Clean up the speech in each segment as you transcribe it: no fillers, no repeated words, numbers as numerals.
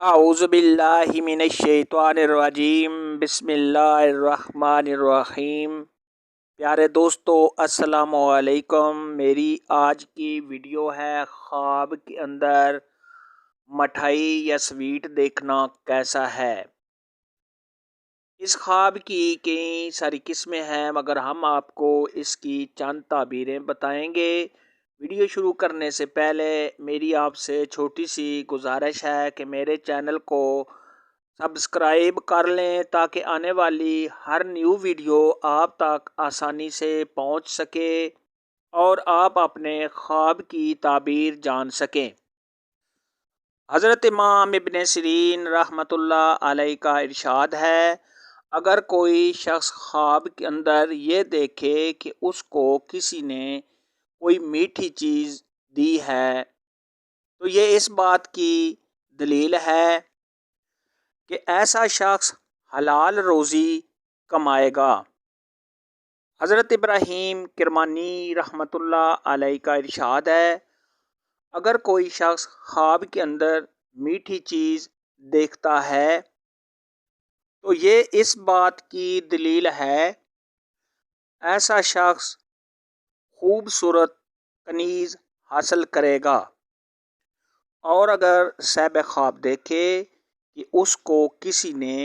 اعوذ باللہ من الشیطان الرجیم بسم اللہ الرحمن الرحیم۔ پیارے دوستو السلام علیکم۔ میری آج کی ویڈیو ہے خواب کے اندر مٹھائی یا سویٹ دیکھنا کیسا ہے۔ اس خواب کی کئی ساری قسمیں ہیں مگر ہم آپ کو اس کی چند تعبیریں بتائیں گے۔ ویڈیو شروع کرنے سے پہلے میری آپ سے چھوٹی سی گزارش ہے کہ میرے چینل کو سبسکرائب کر لیں تاکہ آنے والی ہر نیو ویڈیو آپ تک آسانی سے پہنچ سکے اور آپ اپنے خواب کی تعبیر جان سکیں۔ حضرت امام ابن سیرین رحمۃ اللہ علیہ کا ارشاد ہے، اگر کوئی شخص خواب کے اندر یہ دیکھے کہ اس کو کسی نے کوئی میٹھی چیز دی ہے تو یہ اس بات کی دلیل ہے کہ ایسا شخص حلال روزی کمائے گا۔ حضرت ابراہیم کرمانی رحمۃ اللہ علیہ کا ارشاد ہے، اگر کوئی شخص خواب کے اندر میٹھی چیز دیکھتا ہے تو یہ اس بات کی دلیل ہے ایسا شخص خوبصورت کنیز حاصل کرے گا۔ اور اگر صاحب خواب دیکھے کہ اس کو کسی نے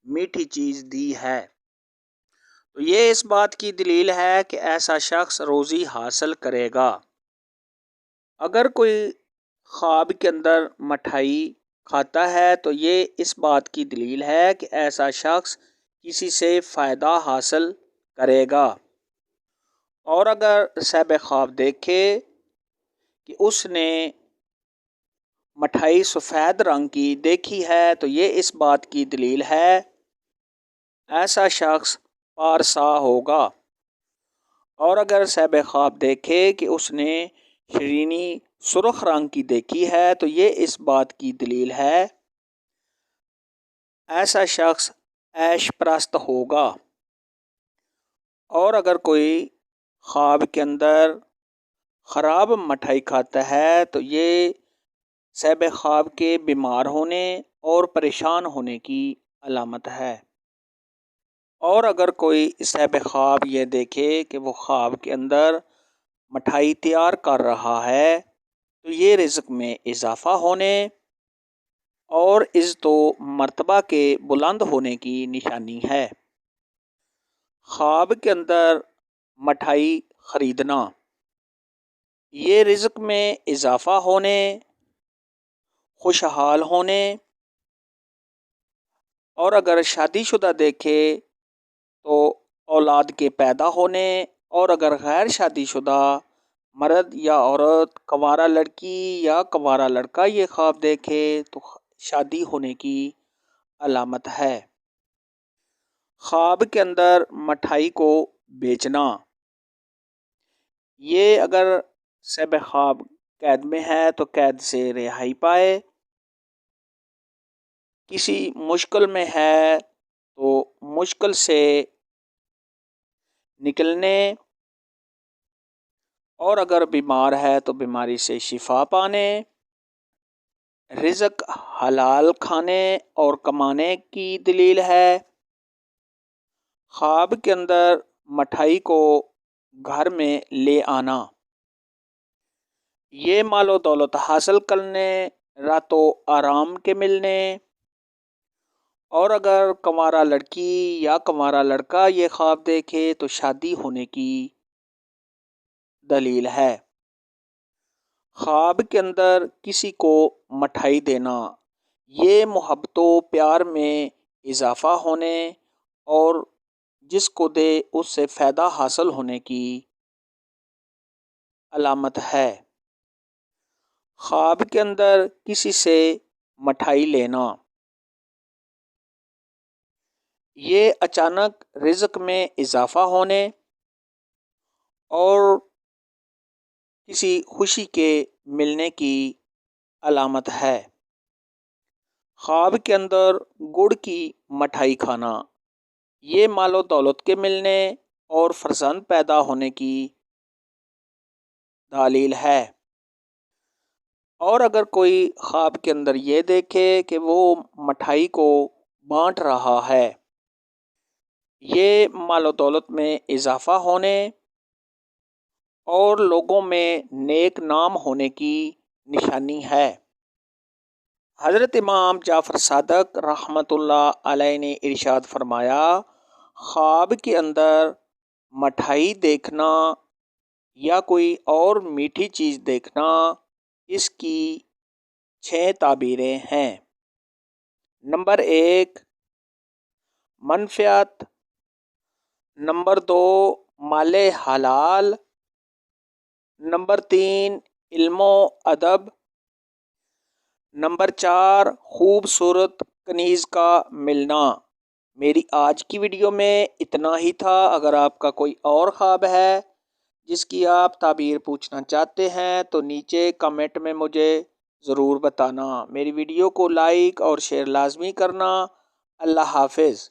میٹھی چیز دی ہے تو یہ اس بات کی دلیل ہے کہ ایسا شخص روزی حاصل کرے گا۔ اگر کوئی خواب کے اندر مٹھائی کھاتا ہے تو یہ اس بات کی دلیل ہے کہ ایسا شخص کسی سے فائدہ حاصل کرے گا۔ اور اگر صاحب خواب دیکھے کہ اس نے مٹھائی سفید رنگ کی دیکھی ہے تو یہ اس بات کی دلیل ہے ایسا شخص پارسا ہوگا۔ اور اگر صاحب خواب دیکھے کہ اس نے شرینی سرخ رنگ کی دیکھی ہے تو یہ اس بات کی دلیل ہے ایسا شخص عیش پرست ہوگا۔ اور اگر کوئی خواب کے اندر خراب مٹھائی کھاتا ہے تو یہ صاحب خواب کے بیمار ہونے اور پریشان ہونے کی علامت ہے۔ اور اگر کوئی صاحب خواب یہ دیکھے کہ وہ خواب کے اندر مٹھائی تیار کر رہا ہے تو یہ رزق میں اضافہ ہونے اور عزت و مرتبہ کے بلند ہونے کی نشانی ہے۔ خواب کے اندر مٹھائی خریدنا یہ رزق میں اضافہ ہونے، خوشحال ہونے اور اگر شادی شدہ دیکھے تو اولاد کے پیدا ہونے، اور اگر غیر شادی شدہ مرد یا عورت، کنوارا لڑکی یا کنوارا لڑکا یہ خواب دیکھے تو شادی ہونے کی علامت ہے۔ خواب کے اندر مٹھائی کو بیچنا یہ اگر صاحب خواب قید میں ہے تو قید سے رہائی پائے، کسی مشکل میں ہے تو مشکل سے نکلنے، اور اگر بیمار ہے تو بیماری سے شفا پانے، رزق حلال کھانے اور کمانے کی دلیل ہے۔ خواب کے اندر مٹھائی کو گھر میں لے آنا یہ مال و دولت حاصل کرنے، راحت و آرام کے ملنے، اور اگر کنوارا لڑکی یا کنوارا لڑکا یہ خواب دیکھے تو شادی ہونے کی دلیل ہے۔ خواب کے اندر کسی کو مٹھائی دینا یہ محبت و پیار میں اضافہ ہونے اور جس کو دے اس سے فائدہ حاصل ہونے کی علامت ہے۔ خواب کے اندر کسی سے مٹھائی لینا یہ اچانک رزق میں اضافہ ہونے اور کسی خوشی کے ملنے کی علامت ہے۔ خواب کے اندر گڑ کی مٹھائی کھانا یہ مال و دولت کے ملنے اور فرزند پیدا ہونے کی دلیل ہے۔ اور اگر کوئی خواب کے اندر یہ دیکھے کہ وہ مٹھائی کو بانٹ رہا ہے، یہ مال و دولت میں اضافہ ہونے اور لوگوں میں نیک نام ہونے کی نشانی ہے۔ حضرت امام جعفر صادق رحمۃ اللہ علیہ نے ارشاد فرمایا، خواب کے اندر مٹھائی دیکھنا یا کوئی اور میٹھی چیز دیکھنا، اس کی 6 تعبیریں ہیں۔ نمبر 1 منفعت، نمبر 2 مال حلال، نمبر 3 علم و ادب، نمبر 4 خوبصورت کنیز کا ملنا۔ میری آج کی ویڈیو میں اتنا ہی تھا۔ اگر آپ کا کوئی اور خواب ہے جس کی آپ تعبیر پوچھنا چاہتے ہیں تو نیچے کمنٹ میں مجھے ضرور بتانا۔ میری ویڈیو کو لائک اور شیئر لازمی کرنا۔ اللہ حافظ۔